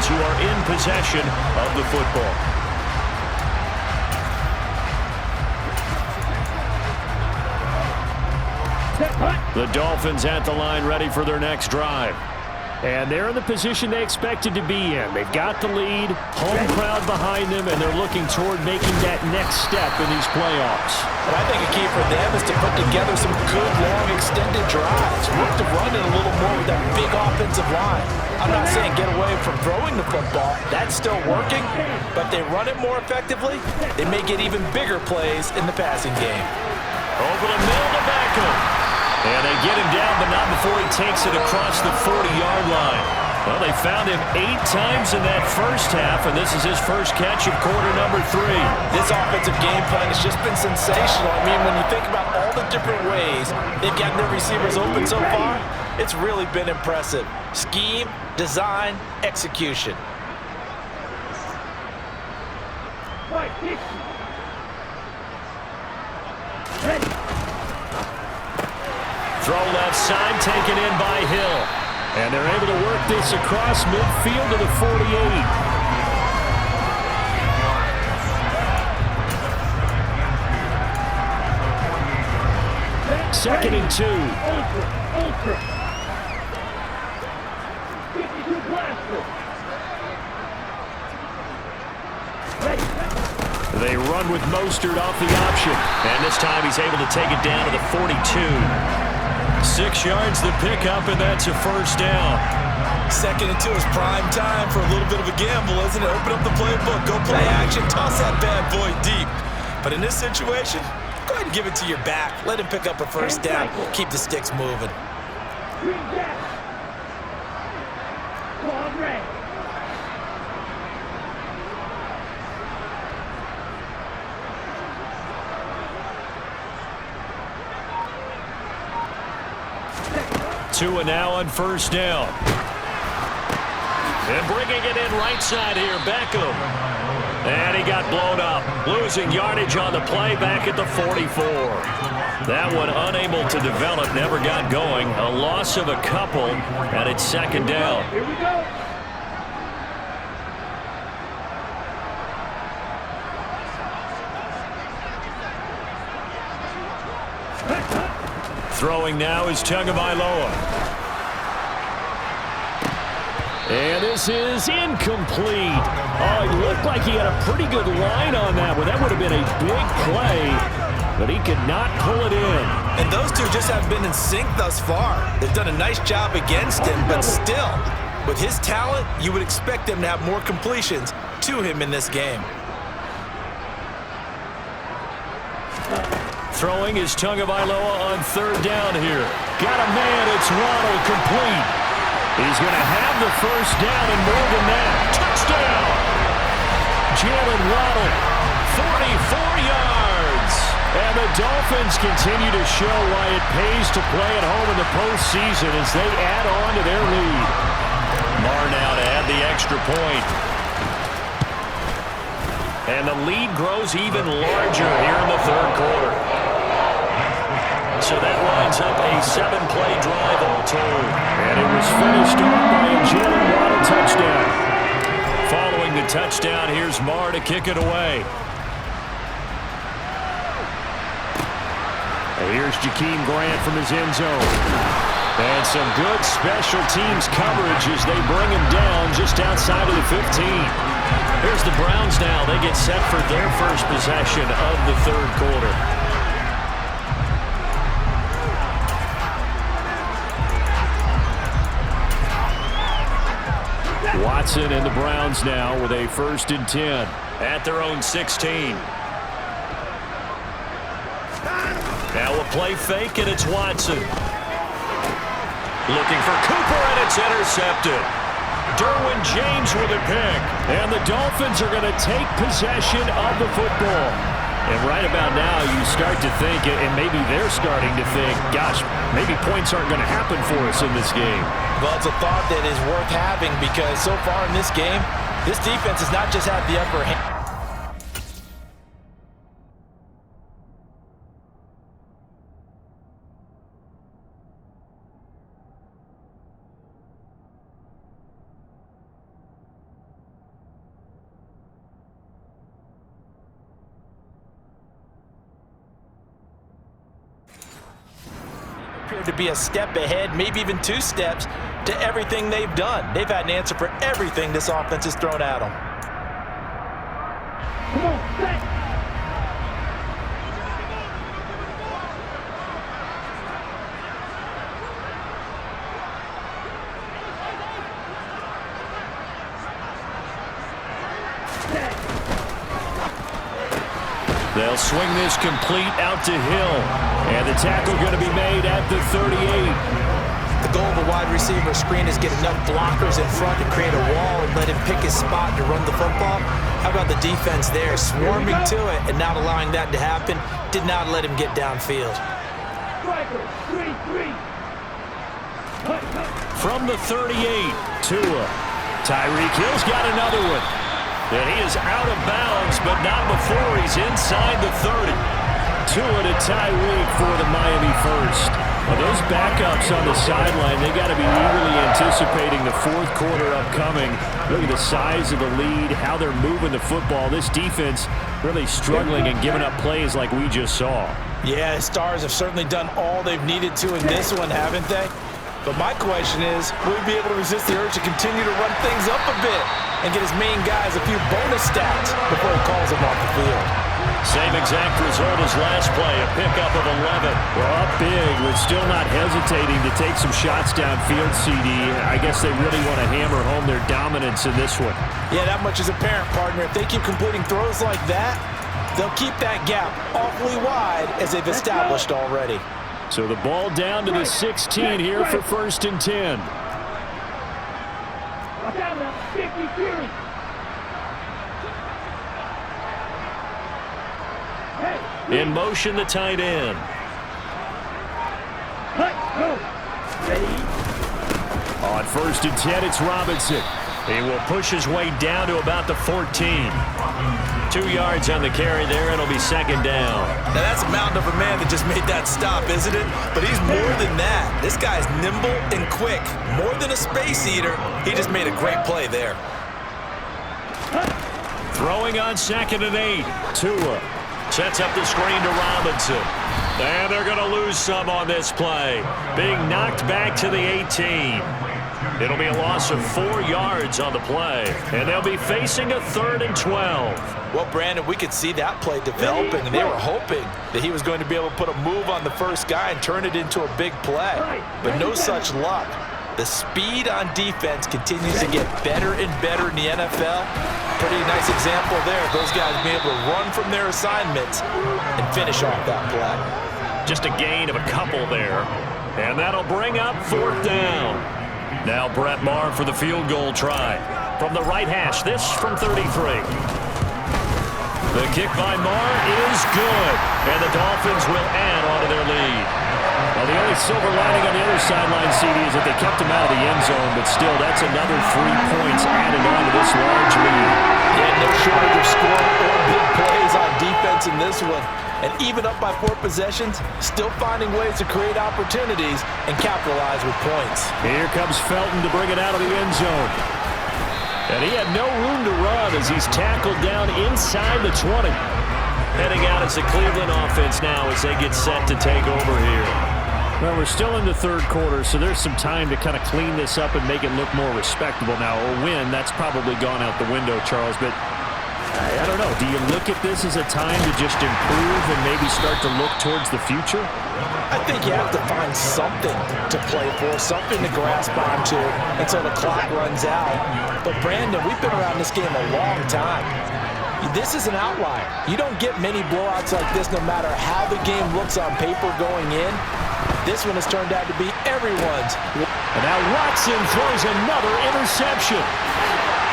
Dolphins, who are in possession of the football. The Dolphins at the line, ready for their next drive. And they're in the position they expected to be in. They've got the lead, home crowd behind them, and they're looking toward making that next step in these playoffs. But I think a key for them is to put together some good, long, extended drives. Work to run it a little more with that big offensive line. I'm not saying get away from throwing the football. That's still working. But they run it more effectively, they may get even bigger plays in the passing game. Over the middle to Beckham. And they get him down, but not before he takes it across the 40-yard line. Well, they found him 8 times in that first half, and this is his first catch of quarter number 3. This offensive game plan has just been sensational. I mean, when you think about all the different ways they've gotten their receivers open so far, it's really been impressive. Scheme, design, execution. Throw left side, taken in by Hill. And they're able to work this across midfield to the 48. Second and 2. They run with Mostert off the option. And this time he's able to take it down to the 42. 6 yards the pickup, and that's a first down. Second and 2 is prime time for a little bit of a gamble, isn't it? Open up the playbook, go play action, toss that bad boy deep. But in this situation, go ahead and give it to your back. Let him pick up a first down. Keep the sticks moving. Tua now on first down. And bringing it in right side here, Beckham. And he got blown up. Losing yardage on the play back at the 44. That one unable to develop, never got going. A loss of a couple, and it's second down. Here we go. Throwing now is Tagovailoa. And this is incomplete. Oh, it looked like he had a pretty good line on that one. That would have been a big play, but he could not pull it in. And those two just haven't been in sync thus far. They've done a nice job against him, but still, with his talent, you would expect them to have more completions to him in this game. Throwing is Tagovailoa on third down here. Got a man, it's Waddle, complete. He's going to have the first down and more than that. Touchdown! Jalen Waddle, 44 yards. And the Dolphins continue to show why it pays to play at home in the postseason as they add on to their lead. Marr now to add the extra point. And the lead grows even larger here in the third quarter. So that lines up a 7-play drive all told. And it was finished off by a Jalen Waddle touchdown. Following the touchdown, here's Marr to kick it away. And here's Jakeem Grant from his end zone. And some good special teams coverage as they bring him down just outside of the 15. Here's the Browns now. They get set for their first possession of the third quarter. Watson and the Browns now with a 1st and 10 at their own 16. Now a play fake, and it's Watson. Looking for Cooper, and it's intercepted. Derwin James with a pick. And the Dolphins are going to take possession of the football. And right about now, you start to think, and maybe they're starting to think, gosh, maybe points aren't going to happen for us in this game. Well, it's a thought that is worth having because so far in this game, this defense has not just had the upper hand. appeared to be a step ahead, maybe even 2 steps, to everything they've done. They've had an answer for everything this offense has thrown at them. Come on, set. They'll swing this complete out to Hill. And the tackle going to be made at the 38. The goal of a wide receiver screen is get enough blockers in front to create a wall and let him pick his spot to run the football. How about the defense there, swarming to it and not allowing that to happen? Did not let him get downfield. From the 38, Tua. Tyreek Hill's got another one. And he is out of bounds, but not before he's inside the 30. Tua to Tyreek for the Miami first. Well, those backups on the sideline, they got to be eagerly anticipating the fourth quarter upcoming. Look at the size of the lead, how they're moving the football. This defense really struggling and giving up plays like we just saw. Yeah, Stars have certainly done all they've needed to in this one, haven't they? But my question is, will he be able to resist the urge to continue to run things up a bit and get his main guys a few bonus stats before he calls them off the field? Same exact result as last play, a pickup of 11. Well, up big, but still not hesitating to take some shots downfield, CD. I guess they really want to hammer home their dominance in this one. Yeah, that much is apparent, partner. If they keep completing throws like that, they'll keep that gap awfully wide as they've established already. So the ball down to the 16 here for 1st and 10. In motion, the tight end. On 1st and 10, it's Robinson. He will push his way down to about the 14. 2 yards on the carry there, and it'll be 2nd down. Now that's a mountain of a man that just made that stop, isn't it? But he's more than that. This guy's nimble and quick. More than a space eater, he just made a great play there. Throwing on 2nd and 8. Tua sets up the screen to Robinson. And they're going to lose some on this play. Being knocked back to the 18. It'll be a loss of 4 yards on the play. And they'll be facing a 3rd and 12. Well, Brandon, we could see that play developing, and they were hoping that he was going to be able to put a move on the first guy and turn it into a big play. But no such luck. The speed on defense continues to get better and better in the NFL. Pretty nice example there. Those guys being able to run from their assignments and finish off that play. Just a gain of a couple there. And that'll bring up 4th down. Now Brett Maher for the field goal try. From the right hash, this from 33. The kick by Maher is good. And the Dolphins will add on to their lead. Well, the only silver lining on the other sideline, CD, is that they kept him out of the end zone, but still, that's another 3 points added on to this large lead. Yeah, no shortage of scoring or big plays on defense in this one. And even up by 4 possessions, still finding ways to create opportunities and capitalize with points. Here comes Felton to bring it out of the end zone. And he had no room to run as he's tackled down inside the 20. Heading out as the Cleveland offense now as they get set to take over here. Well, we're still in the 3rd quarter, so there's some time to kind of clean this up and make it look more respectable now. A win, that's probably gone out the window, Charles, but I don't know. Do you look at this as a time to just improve and maybe start to look towards the future? I think you have to find something to play for, something to grasp onto until the clock runs out. But, Brandon, we've been around this game a long time. This is an outlier. You don't get many blowouts like this no matter how the game looks on paper going in. This one has turned out to be everyone's. And now Watson throws another interception.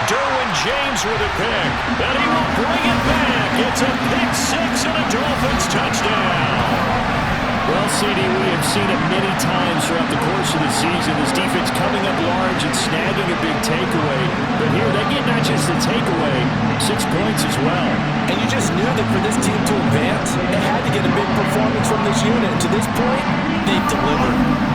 Derwin James with a pick, and he will bring it back. It's a pick 6 and a Dolphins touchdown. Well, CD, we have seen it many times throughout the course of the season. This defense coming up large and snagging a big takeaway. But here, they get not just the takeaway, 6 points as well. And you just knew that for this team to advance, it had to get a big performance from this unit. And to this point, they've delivered.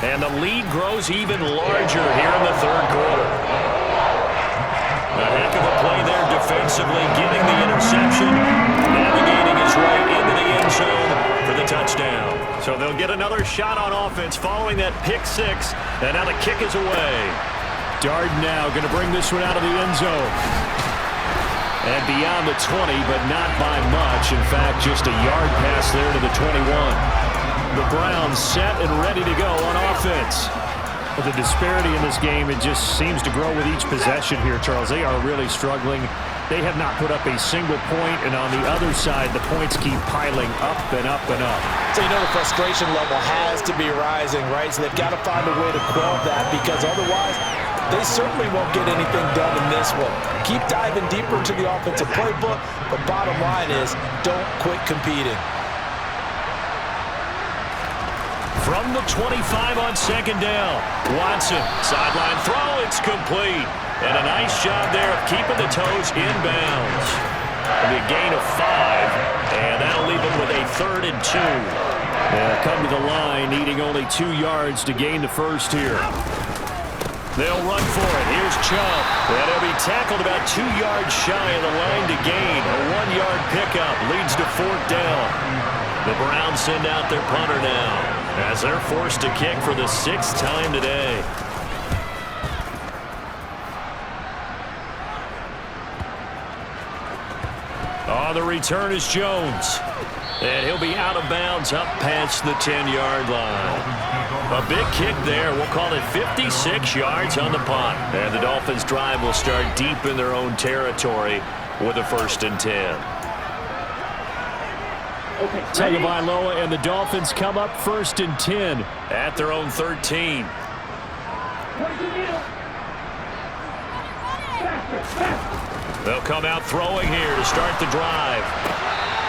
And the lead grows even larger here in the third quarter. A heck of a play there defensively, getting the interception, navigating his way into the end zone for the touchdown. So they'll get another shot on offense following that pick six, and now the kick is away. Darden now going to bring this one out of the end zone. And beyond the 20, but not by much. In fact, just a yard pass there to the 21. The Browns set and ready to go on offense. But the disparity in this game, it just seems to grow with each possession here, Charles. They are really struggling. They have not put up a single point, and on the other side, the points keep piling up and up and up. So you know the frustration level has to be rising, right? So they've got to find a way to quell that, because otherwise they certainly won't get anything done in this one. Keep diving deeper into the offensive playbook, but bottom line is don't quit competing. From the 25 on second down, Watson, sideline throw, it's complete. And a nice job there of keeping the toes inbounds. A gain of 5, and that'll leave him with a 3rd and 2. They'll come to the line, needing only 2 yards to gain the first here. They'll run for it. Here's Chubb. And he'll be tackled about 2 yards shy of the line to gain. A 1-yard pickup leads to 4th down. The Browns send out their punter now, as they're forced to kick for the 6th time today. On the return is Jones. And he'll be out of bounds up past the 10-yard line. A big kick there. We'll call it 56 yards on the punt. And the Dolphins' drive will start deep in their own territory with a 1st and 10. Tagovailoa and the Dolphins come up 1st and 10 at their own 13. They'll come out throwing here to start the drive.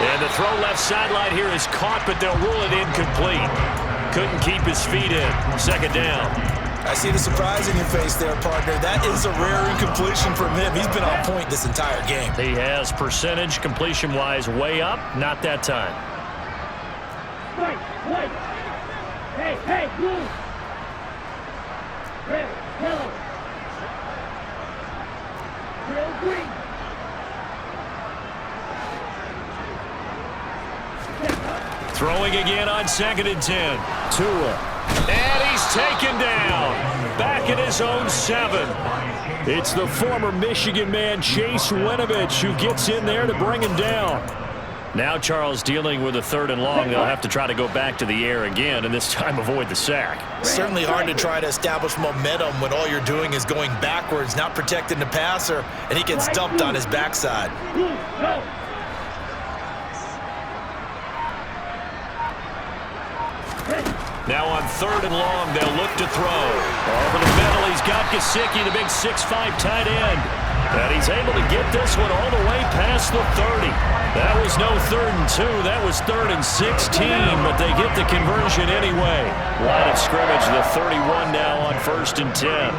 And the throw left sideline here is caught, but they'll rule it incomplete. Couldn't keep his feet in. 2nd down. I see the surprise in your face there, partner. That is a rare incompletion from him. He's been on point this entire game. He has percentage completion-wise way up. Not that time. Wait. Hey, move. Red, yellow. Real green. Throwing again on 2nd and 10. Tua. And he's taken down. Back in his own 7. It's the former Michigan man, Chase Winovich, who gets in there to bring him down. Now Charles dealing with a 3rd and long. They'll have to try to go back to the air again, and this time avoid the sack. Certainly hard to try to establish momentum when all you're doing is going backwards, not protecting the passer, and he gets dumped on his backside. Now on 3rd and long, they'll look to throw. Over the middle, he's got Gesicki, the big 6'5" tight end. And he's able to get this one all the way past the 30. That was no 3rd and 2. That was 3rd and 16, but they get the conversion anyway. Line of scrimmage, the 31 now on 1st and 10.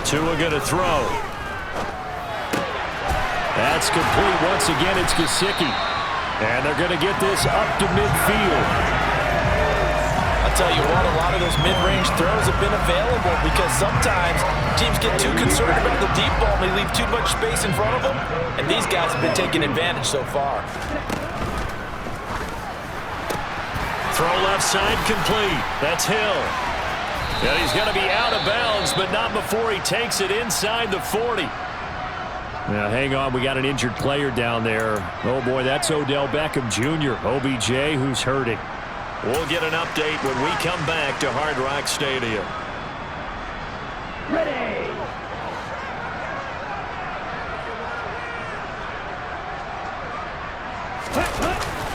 Tua going to throw. That's complete. Once again, it's Gesicki. And they're going to get this up to midfield. I'll tell you what, a lot of those mid-range throws have been available because sometimes teams get too concerned about the deep ball and they leave too much space in front of them, and these guys have been taking advantage so far. Throw left side complete. That's Hill. And he's going to be out of bounds, but not before he takes it inside the 40. Now, hang on. We got an injured player down there. Oh, boy, that's Odell Beckham Jr., OBJ, who's hurting. We'll get an update when we come back to Hard Rock Stadium. Ready.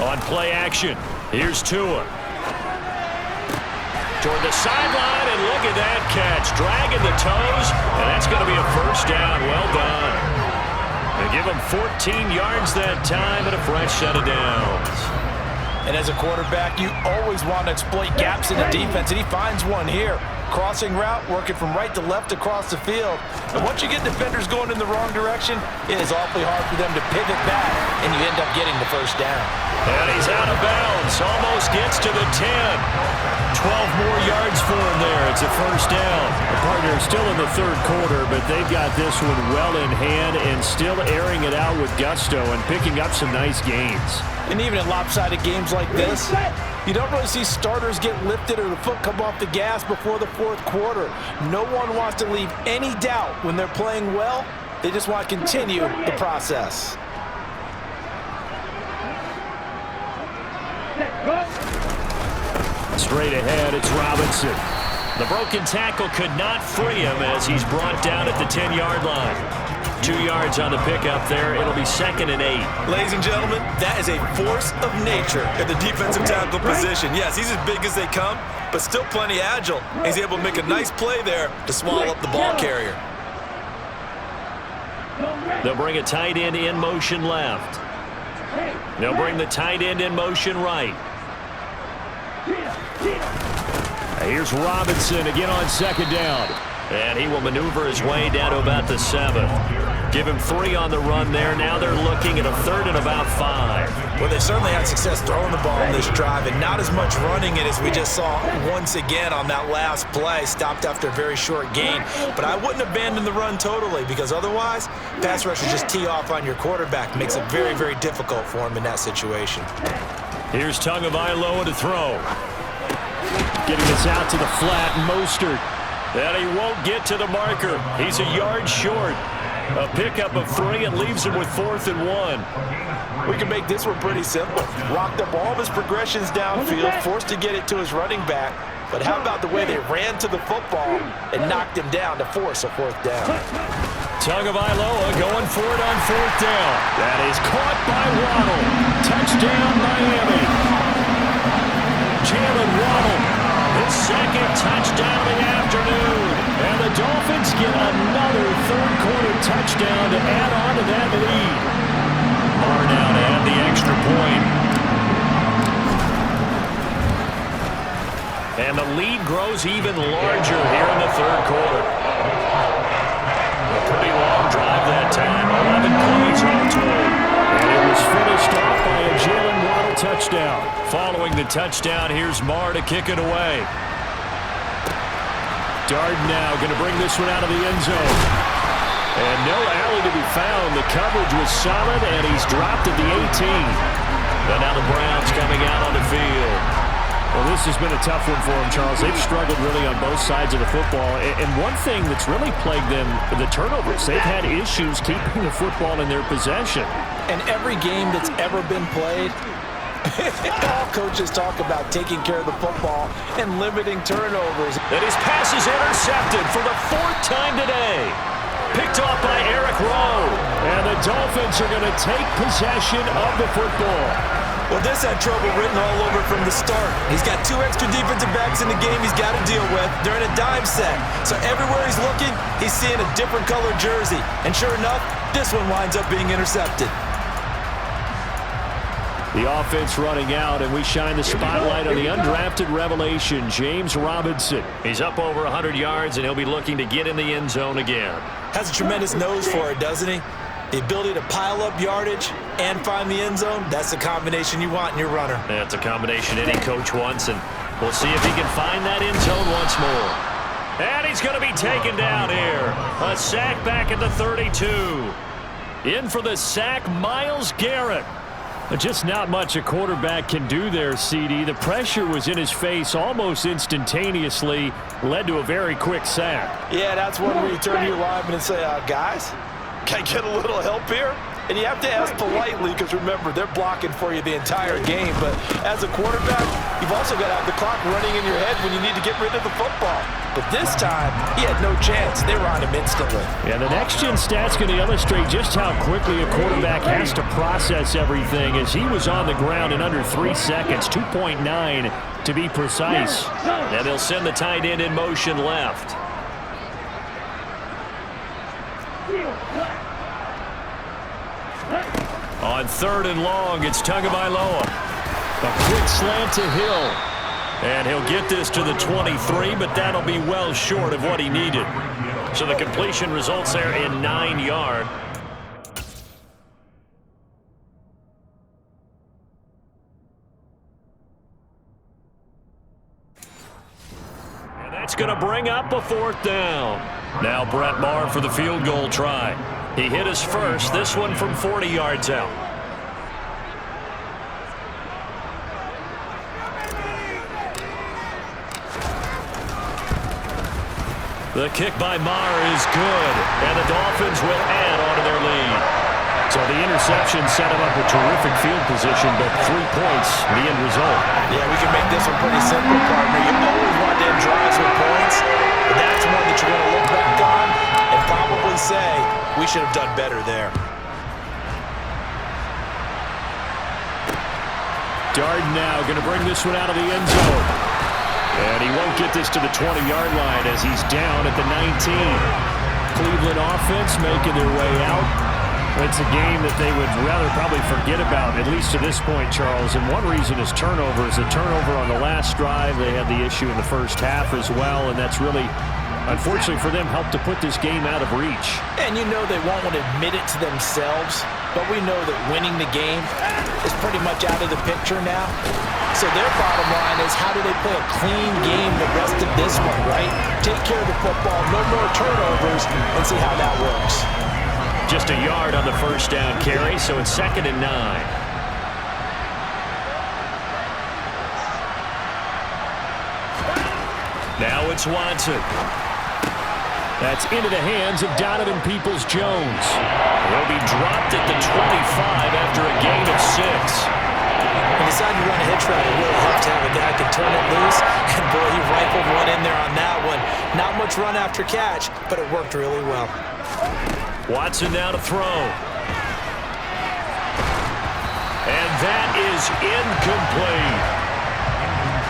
On play action, here's Tua. Toward the sideline, and look at that catch. Dragging the toes, and that's going to be a 1st down. Well done. They give him 14 yards that time and a fresh set of downs. And as a quarterback, you always want to exploit gaps in the defense, and he finds one here. Crossing route, working from right to left across the field. And once you get defenders going in the wrong direction, it is awfully hard for them to pivot back, and you end up getting the 1st down. And he's out of bounds, almost gets to the 10. 12 more yards for him It's a first down. The partner still in the third quarter, but they've got this one well in hand and still airing it out with gusto and picking up some nice gains. And even in lopsided games like this, you don't really see starters get lifted or the foot come off the gas before the fourth quarter. No one wants to leave any doubt when they're playing well. They just want to continue the process. Straight ahead, it's Robinson. The broken tackle could not free him as he's brought down at the 10-yard line. 2 yards on the pickup there. It'll be 2nd and 8. Ladies and gentlemen, that is a force of nature at the defensive tackle position. Yes, he's as big as they come, but still plenty agile. He's able to make a nice play there to swallow up the ball carrier. They'll bring a tight end in motion left. They'll bring the tight end in motion right. Here's Robinson again on 2nd down. And he will maneuver his way down to about the 7th. Give him 3 on the run there. Now they're looking at a 3rd and about 5. Well, they certainly had success throwing the ball in this drive and not as much running it as we just saw once again on that last play. Stopped after a very short gain. But I wouldn't abandon the run totally because otherwise, pass rushers just tee off on your quarterback. Makes it very, very difficult for him in that situation. Here's Tagovailoa to throw. Getting this out to the flat, Mostert. And he won't get to the marker. He's a yard short. A pickup of 3 and leaves him with 4th and 1. We can make this one pretty simple. Rocked up all of his progressions downfield, forced to get it to his running back. But how about the way they ran to the football and knocked him down to force a 4th down? Tagovailoa going for it on 4th down. That is caught by Waddle. Touchdown, Miami. Jalen Waddle. His 2nd touchdown of the afternoon. And the Dolphins get another third-quarter touchdown to add on to that lead. Now to add the extra point. And the lead grows even larger here in the third quarter. A pretty long drive that time. 11 plays all told. And it was finished off by a Jalen Waddle touchdown. Following the touchdown, here's Marr to kick it away. Darden now going to bring this one out of the end zone. And no alley to be found. The coverage was solid, and he's dropped at the 18. And now the Browns coming out on the field. Well, this has been a tough one for them, Charles. They've struggled really on both sides of the football. And one thing that's really plagued them, the turnovers. They've had issues keeping the football in their possession. And every game that's ever been played, all coaches talk about taking care of the football and limiting turnovers. And his pass is intercepted for the 4th time today. Picked off by Eric Rowe. And the Dolphins are going to take possession of the football. Well, this had trouble written all over from the start. He's got 2 extra defensive backs in the game he's got to deal with. They're in a dime set. So everywhere he's looking, he's seeing a different color jersey. And sure enough, this one winds up being intercepted. The offense running out, and we shine the spotlight on the undrafted revelation, James Robinson. He's up over 100 yards, and he'll be looking to get in the end zone again. Has a tremendous nose for it, doesn't he? The ability to pile up yardage and find the end zone, that's the combination you want in your runner. That's a combination any coach wants, and we'll see if he can find that end zone once more. And he's going to be taken down here. A sack back at the 32. In for the sack, Myles Garrett. Just not much a quarterback can do there, CD. The pressure was in his face almost instantaneously, led to a very quick sack. Yeah, that's one where you turn to your lineman and say, guys, can I get a little help here? And you have to ask politely because, remember, they're blocking for you the entire game. But as a quarterback, you've also got to have the clock running in your head when you need to get rid of the football. But this time, he had no chance. They were on him instantly. Yeah, the next-gen stats going to illustrate just how quickly a quarterback has to process everything as he was on the ground in under 3 seconds, 2.9 to be precise. And they'll send the tight end in motion left. On 3rd and long, it's Tagovailoa. A quick slant to Hill. And he'll get this to the 23, but that'll be well short of what he needed. So the completion results there in 9 yards. That's going to bring up a 4th down. Now Brett Maher for the field goal try. He hit his first, this one from 40 yards out. The kick by Maher is good, and the Dolphins will add on to their lead. So the interception set him up a terrific field position, but 3 points, the end result. Yeah, we can make this one pretty simple, partner. You always want to end drives with points, but that's one that you're going to look back on and probably say, we should have done better there. Darden now going to bring this one out of the end zone. And he won't get this to the 20-yard line as he's down at the 19. Cleveland offense making their way out. It's a game that they would rather probably forget about, at least to this point, Charles. And one reason is turnovers. A turnover on the last drive. They had the issue in the first half as well, and that's really, unfortunately for them, helped to put this game out of reach. And you know they won't want to admit it to themselves, but we know that winning the game is pretty much out of the picture now. So their bottom line is, how do they play a clean game the rest of this one, right? Take care of the football, no more turnovers, and see how that works. Just a yard on the first down carry, so it's 2nd and 9. Now it's Watson. That's into the hands of Donovan Peoples-Jones. He'll be dropped at the 25 after a gain of 6. When you decide to run a hitch route, it really helps to have a guy who can turn it loose. And boy, he rifled one in there on that one. Not much run after catch, but it worked really well. Watson now to throw. And that is incomplete.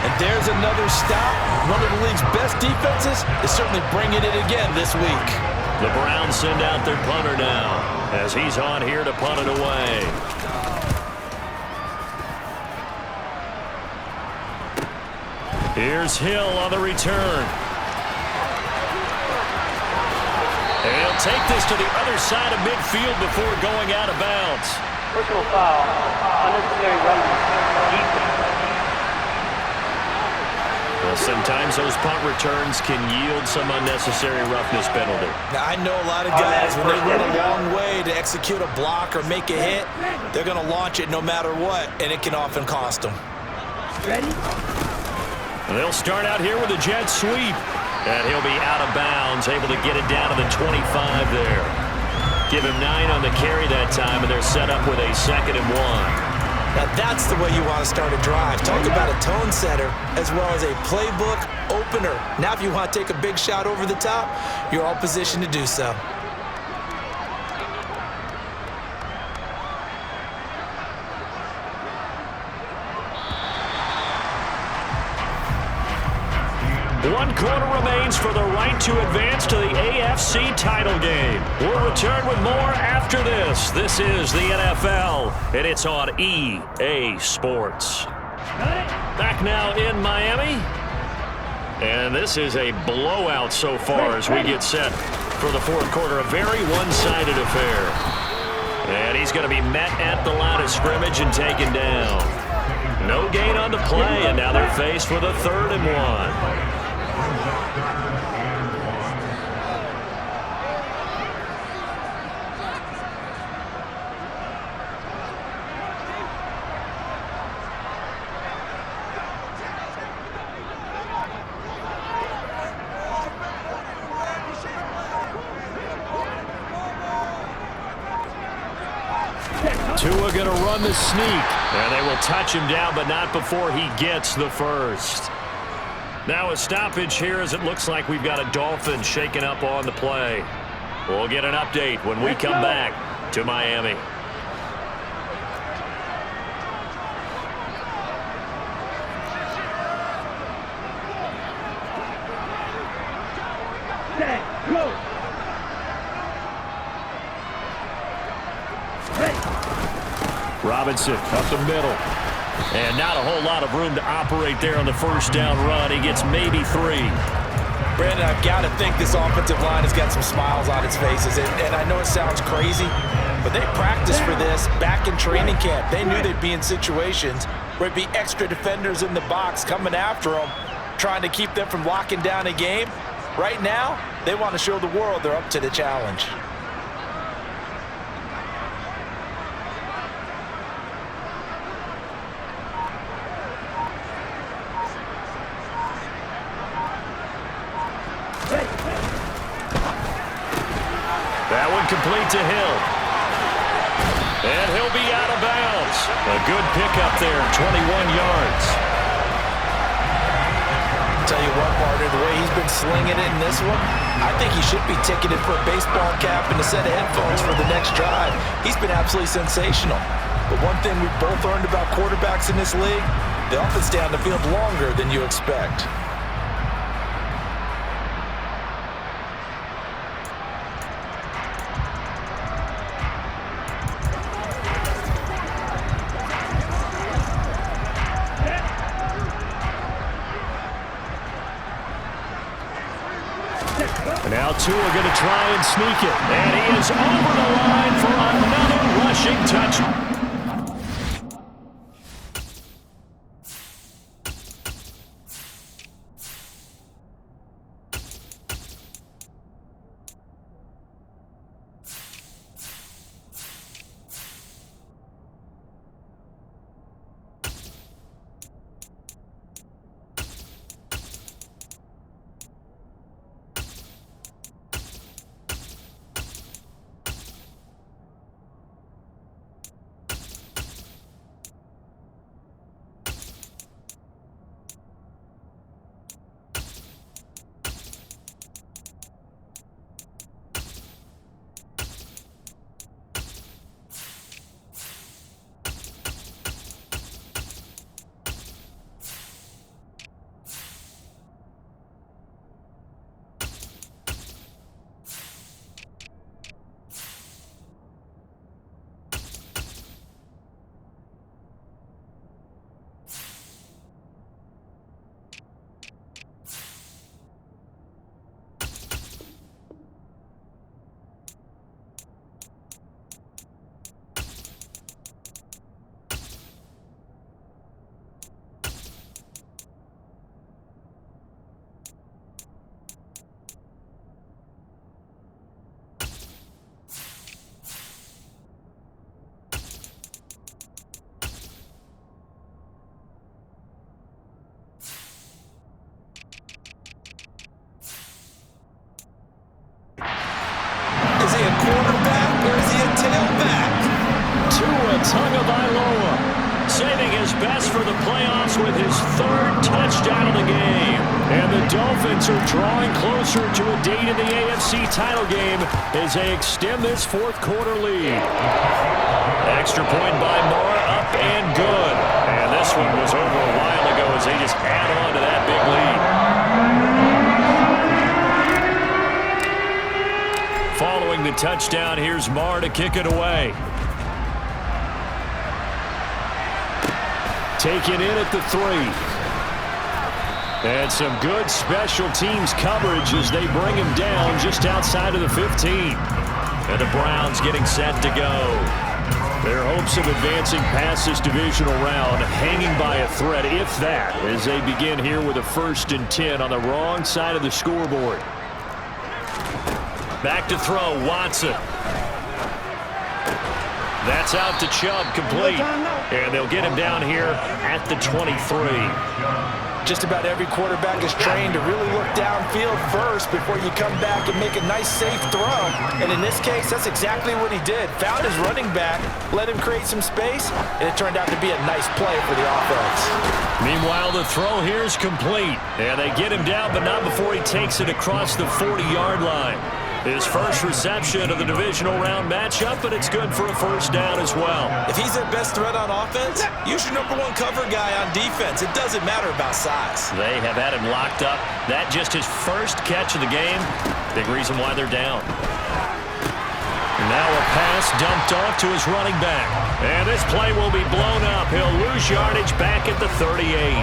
And there's another stop. One of the league's best defenses is certainly bringing it again this week. The Browns send out their punter now as he's on here to punt it away. Here's Hill on the return. And he'll take this to the other side of midfield before going out of bounds. Personal foul, unnecessary roughness, defense. Well, sometimes those punt returns can yield some unnecessary roughness penalty. Now, I know a lot of guys, when they run a long way to execute a block or make a hit, they're going to launch it no matter what, and it can often cost them. Ready? They'll start out here with a jet sweep. And he'll be out of bounds, able to get it down to the 25 there. Give him 9 on the carry that time, and they're set up with a 2nd and 1. Now that's the way you want to start a drive. Talk about a tone setter as well as a playbook opener. Now if you want to take a big shot over the top, you're all positioned to do so. One quarter remains for the right to advance to the AFC title game. We'll return with more after this. This is the NFL, and it's on EA Sports. Back now in Miami. And this is a blowout so far as we get set for the 4th quarter. A very one-sided affair. And he's going to be met at the line of scrimmage and taken down. No gain on the play, and now they're faced with a 3rd and 1. Tua going to run the sneak. And they will touch him down, but not before he gets the first. Now a stoppage here as it looks like we've got a Dolphin shaking up on the play. We'll get an update when we come back to Miami. Set, go! Robinson up the middle. And not a whole lot of room to operate there on the first down run. He gets maybe 3. Brandon, I've got to think this offensive line has got some smiles on its faces. And I know it sounds crazy, but they practiced for this back in training camp. They knew they'd be in situations where it'd be extra defenders in the box coming after them. trying to keep them from locking down a game. Right now, they want to show the world they're up to the challenge. That one complete to Hill. And he'll be out of bounds. A good pickup there, 21 yards. Tell you what, partner, the way he's been slinging it in this one, I think he should be ticketed for a baseball cap and a set of headphones for the next drive. He's been absolutely sensational. But one thing we've both learned about quarterbacks in this league, they often stay on the field longer than you expect. Now Tua going to try and sneak it. And he is over the line for another rushing touchdown. Saving his best for the playoffs with his third touchdown of the game. And the Dolphins are drawing closer to a date in the AFC title game as they extend this fourth quarter lead. Extra point by Moore, up and good. And this one was over a while ago as they just add on to that big lead. Following the touchdown, here's Moore to kick it away. Taken in at the 3. And some good special teams coverage as they bring him down just outside of the 15. And the Browns getting set to go. Their hopes of advancing past this divisional round hanging by a thread, if that, as they begin here with a 1st and 10 on the wrong side of the scoreboard. Back to throw, Watson. That's out to Chubb, complete. And they'll get him down here at the 23. Just about every quarterback is trained to really look downfield first before you come back and make a nice, safe throw. And in this case, that's exactly what he did. Found his running back, let him create some space, and it turned out to be a nice play for the offense. Meanwhile, the throw here is complete. And they get him down, but not before he takes it across the 40-yard line. His first reception of the divisional round matchup, but it's good for a 1st down as well. If he's their best threat on offense, use your #1 cover guy on defense. It doesn't matter about size. They have had him locked up. That just his first catch of the game. Big reason why they're down. Now a pass dumped off to his running back. And this play will be blown up. He'll lose yardage back at the 38.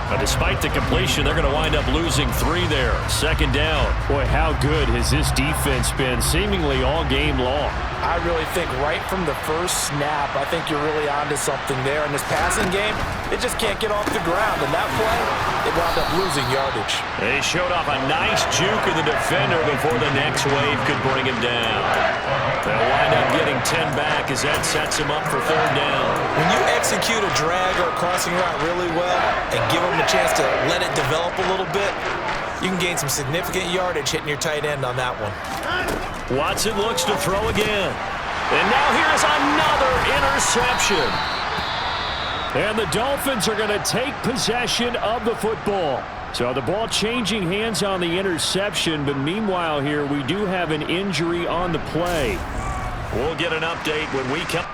Now, despite the completion, they're going to wind up losing 3 there. 2nd down. Boy, how good has this defense been seemingly all game long? I really think right from the first snap, I think you're really onto something there. In this passing game, it just can't get off the ground. And that play, it wound up losing yardage. They showed off a nice juke of the defender before the next wave could bring him down. They'll wind up getting 10 back as that sets him up for third down. When you execute a drag or a crossing route really well and give him a chance to let it develop a little bit, you can gain some significant yardage hitting your tight end on that one. Watson looks to throw again. And now here's another interception. And the Dolphins are going to take possession of the football. So the ball changing hands on the interception, but meanwhile here we do have an injury on the play. We'll get an update when we come.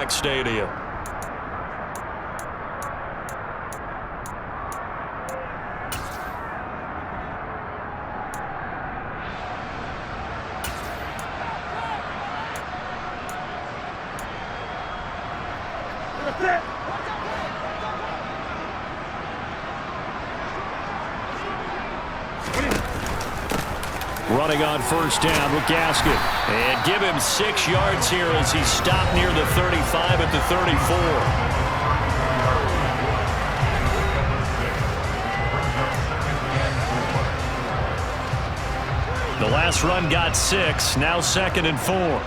Stadium. Running on first down with Gaskin. And give him 6 yards here as he stopped near the 35 at the 34. The last run got 6, now 2nd and 4.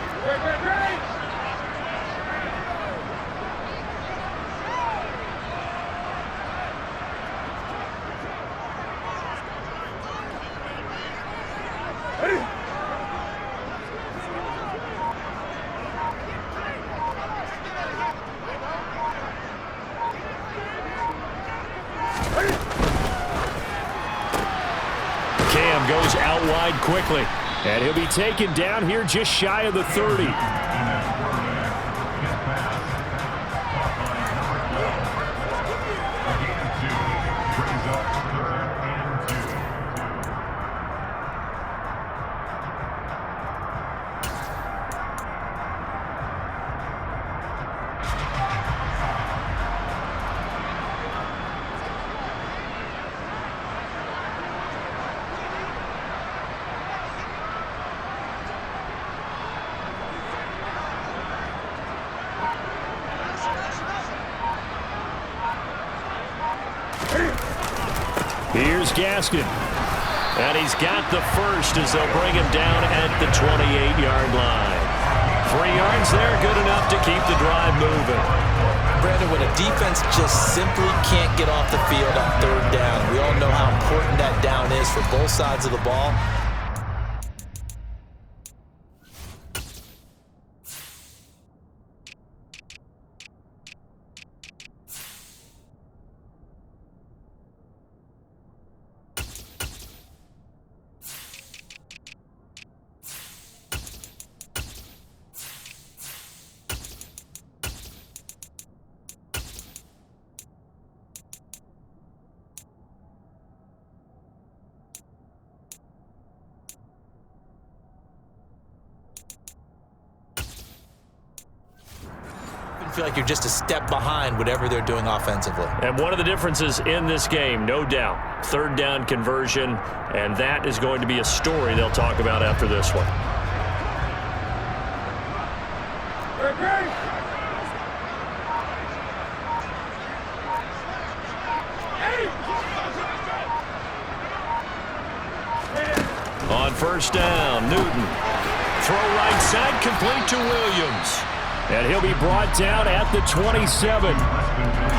Goes out wide quickly, and he'll be taken down here just shy of the 30. Here's Gaskin. And he's got the first as they'll bring him down at the 28-yard line. 3 yards there, good enough to keep the drive moving. Brandon, when a defense just simply can't get off the field on third down, we all know how important that down is for both sides of the ball. Feel like you're just a step behind whatever they're doing offensively. And one of the differences in this game, no doubt, third down conversion, and that is going to be a story they'll talk about after this one. On first down, Newton. Throw right side, complete to Williams. And he'll be brought down at the 27.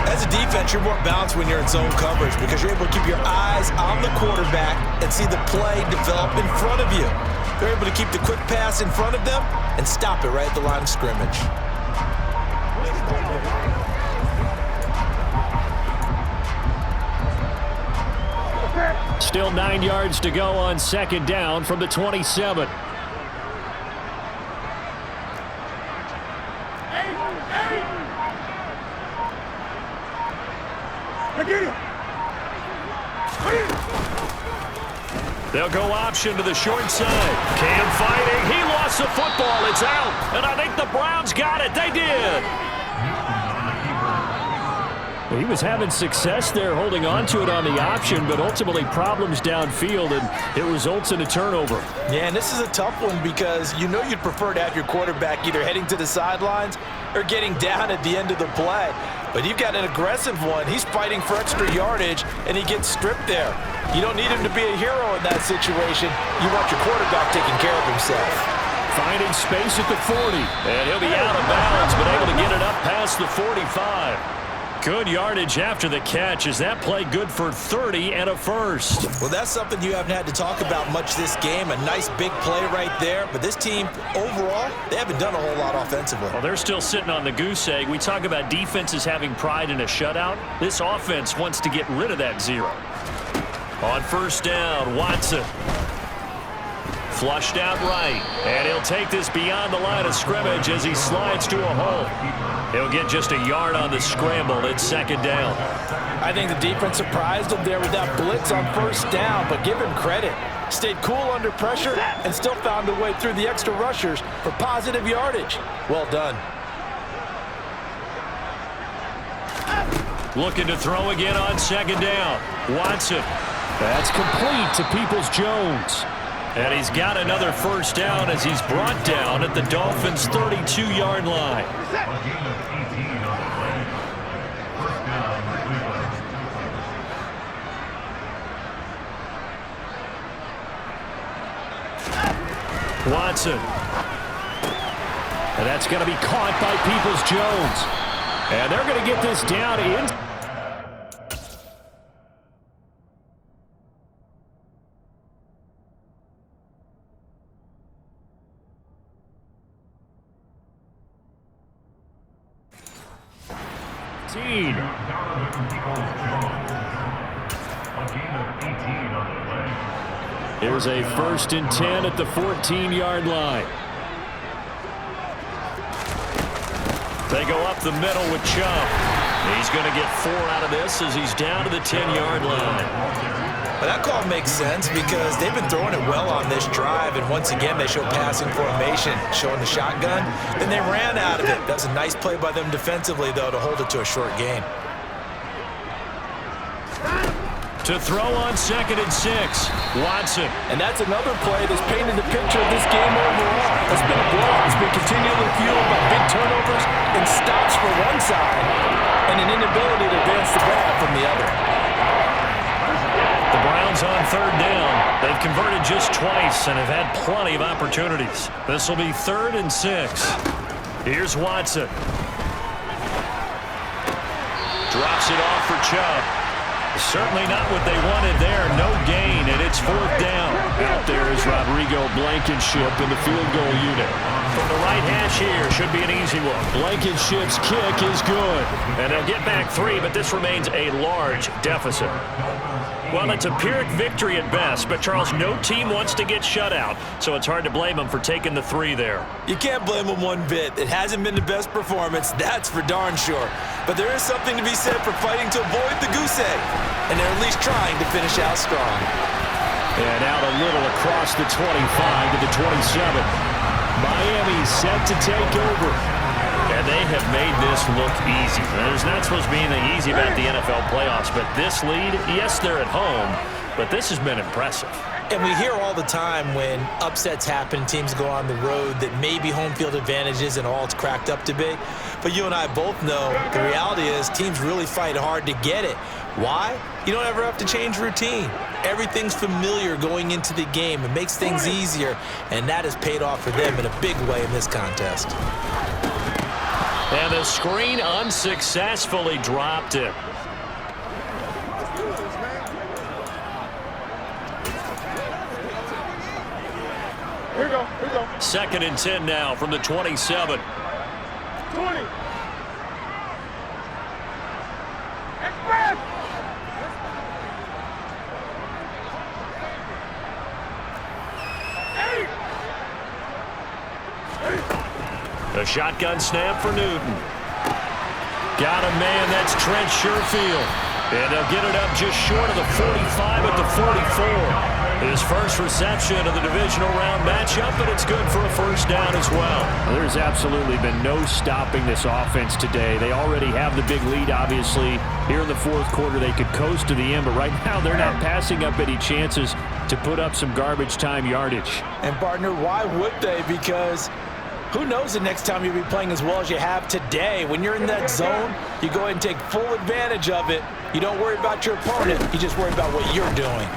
As a defense, you're more balanced when you're in zone coverage because you're able to keep your eyes on the quarterback and see the play develop in front of you. They're able to keep the quick pass in front of them and stop it right at the line of scrimmage. Still 9 yards to go on second down from the 27. They'll go option to the short side. Cam fighting. He lost the football. It's out. And I think the Browns got it. They did. He was having success there holding on to it on the option, but ultimately problems downfield, and it results in a turnover. Yeah, and this is a tough one because you know you'd prefer to have your quarterback either heading to the sidelines or getting down at the end of the play. But you've got an aggressive one. He's fighting for extra yardage, and he gets stripped there. You don't need him to be a hero in that situation. You want your quarterback taking care of himself. Finding space at the 40, and he'll be out of bounds, but able to get it up past the 45. Good yardage after the catch. Is that play good for 30 and a first? Well, that's something you haven't had to talk about much this game. A nice big play right there. But this team, overall, they haven't done a whole lot offensively. Well, they're still sitting on the goose egg. We talk about defenses having pride in a shutout. This offense wants to get rid of that zero. On first down, Watson. Flushed out right. And he'll take this beyond the line of scrimmage as he slides to a hole. He'll get just a yard on the scramble. It's second down. I think the defense surprised him there with that blitz on first down, but give him credit. Stayed cool under pressure and still found a way through the extra rushers for positive yardage. Well done. Looking to throw again on second down. Watson. That's complete to Peoples-Jones. And he's got another first down as he's brought down at the Dolphins' 32-yard line. Watson. And that's going to be caught by Peoples-Jones. And they're going to get this down in. Here's a 1st and 10 at the 14-yard line. They go up the middle with Chubb. He's going to get 4 out of this as he's down to the 10-yard line. Well, that call makes sense because they've been throwing it well on this drive, and once again they show passing formation, showing the shotgun. Then they ran out of it. That was a nice play by them defensively, though, to hold it to a short gain. To throw on 2nd and 6, Watson. And that's another play that's painted the picture of this game overall. It's been a blowout. It's been continually fueled by big turnovers and stops for one side and an inability to advance the ball from the other. The Browns on 3rd down. They've converted just twice and have had plenty of opportunities. This will be 3rd and 6. Here's Watson. Drops it off for Chubb. Certainly not what they wanted there. No gain, and it's 4th down. Out there is Rodrigo Blankenship in the field goal unit. From the right hash here, should be an easy one. Blankenship's kick is good. And they'll get back 3, but this remains a large deficit. Well, it's a Pyrrhic victory at best, but Charles, no team wants to get shut out, so it's hard to blame them for taking the 3 there. You can't blame them one bit. It hasn't been the best performance, that's for darn sure. But there is something to be said for fighting to avoid the goose egg, and they're at least trying to finish out strong. And out a little across the 25 to the 27. Miami set to take over. And they have made this look easy. There's not supposed to be anything easy about the NFL playoffs, but this lead, yes, they're at home, but this has been impressive. And we hear all the time when upsets happen, teams go on the road, that maybe home field advantage isn't all it's cracked up to be. But you and I both know the reality is teams really fight hard to get it. Why? You don't ever have to change routine. Everything's familiar going into the game. It makes things easier, and that has paid off for them in a big way in this contest. And the screen unsuccessfully dropped it. Here we go. 2nd and 10 now from the 27. 20. Express. A shotgun snap for Newton. Got a man, that's Trent Sherfield. And they'll get it up just short of the 45 at the 44. His first reception of the divisional round matchup, and it's good for a first down as well. There's absolutely been no stopping this offense today. They already have the big lead, obviously. Here in the fourth quarter, they could coast to the end, but right now they're not passing up any chances to put up some garbage time yardage. And, partner, why would they? Because who knows the next time you'll be playing as well as you have today. When you're in that zone, you go ahead and take full advantage of it. You don't worry about your opponent. You just worry about what you're doing.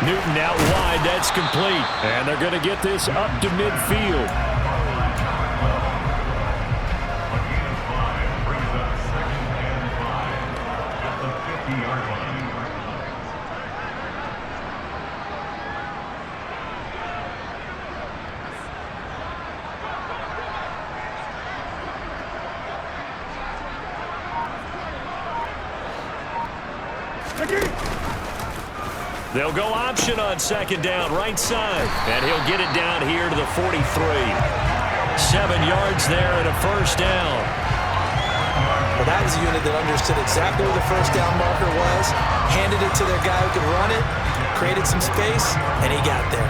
Newton out wide. That's complete. And they're going to get this up to midfield. They'll go option on second down, right side. And he'll get it down here to the 43. 7 yards there and a first down. Well, that was a unit that understood exactly where the first down marker was, handed it to their guy who could run it, created some space, and he got there.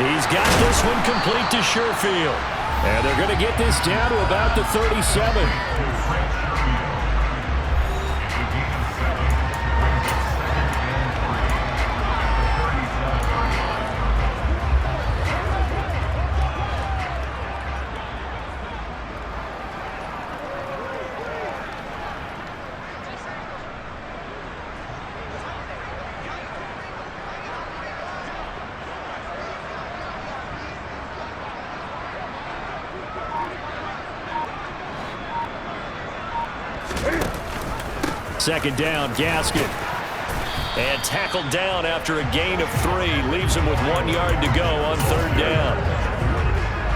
He's got this one complete to Sherfield. And they're going to get this down to about the 37. Second down, Gaskin. And tackled down after a gain of 3. Leaves him with 1 yard to go on third down.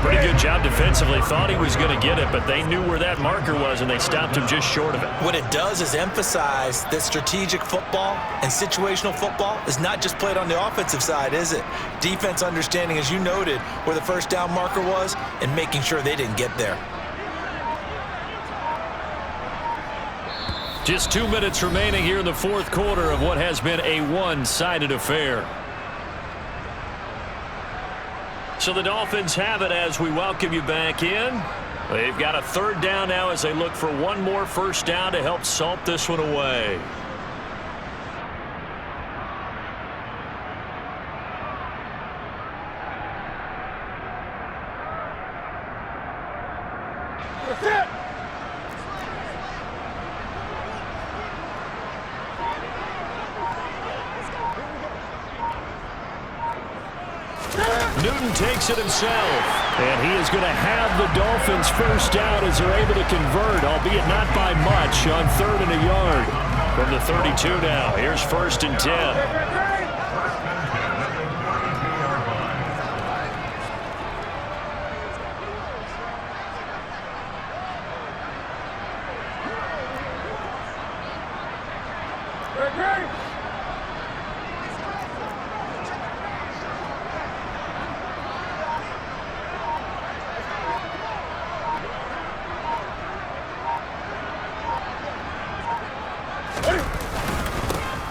Pretty good job defensively. Thought he was going to get it, but they knew where that marker was, and they stopped him just short of it. What it does is emphasize that strategic football and situational football is not just played on the offensive side, is it? Defense understanding, as you noted, where the first down marker was and making sure they didn't get there. Just 2 minutes remaining here in the fourth quarter of what has been a one-sided affair. So the Dolphins have it as we welcome you back in. They've got a third down now as they look for one more first down to help salt this one away. Newton takes it himself, and he is going to have the Dolphins first down as they're able to convert, albeit not by much, on 3rd and a yard. From the 32 now, here's 1st and 10.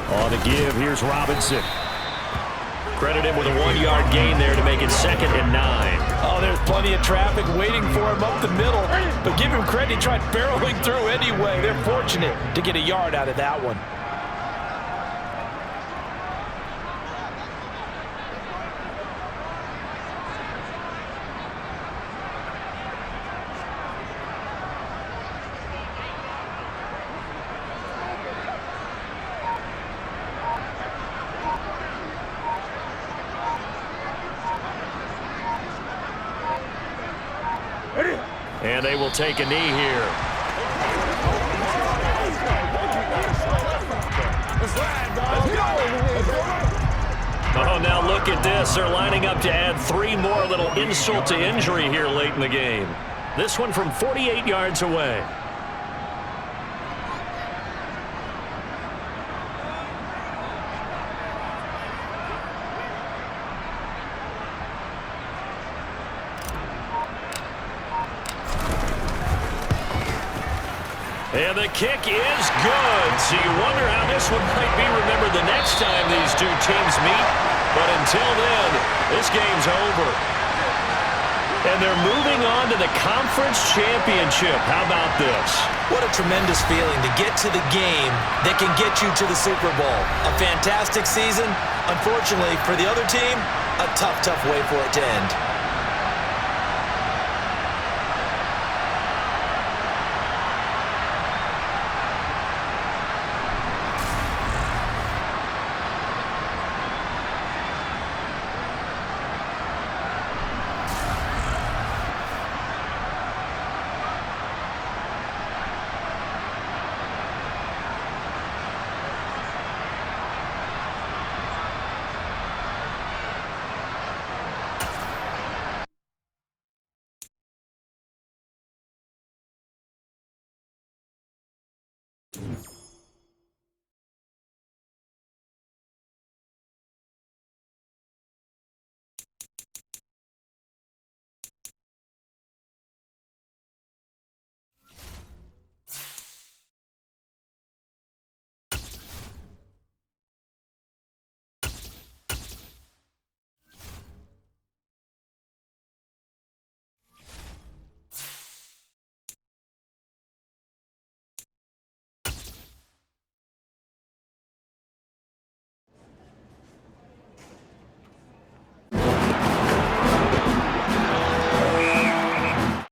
On the give, here's Robinson. Credit him with a 1 yard gain there to make it 2nd and 9. Oh, there's plenty of traffic waiting for him up the middle. But give him credit, he tried barreling through anyway. They're fortunate to get a yard out of that one. And they will take a knee here. Oh, now look at this. They're lining up to add 3 more. A little insult to injury here late in the game. This one from 48 yards away. And the kick is good. So you wonder how this one might be remembered the next time these two teams meet. But until then, this game's over. And they're moving on to the conference championship. How about this? What a tremendous feeling to get to the game that can get you to the Super Bowl. A fantastic season. Unfortunately, for the other team, a tough, tough way for it to end.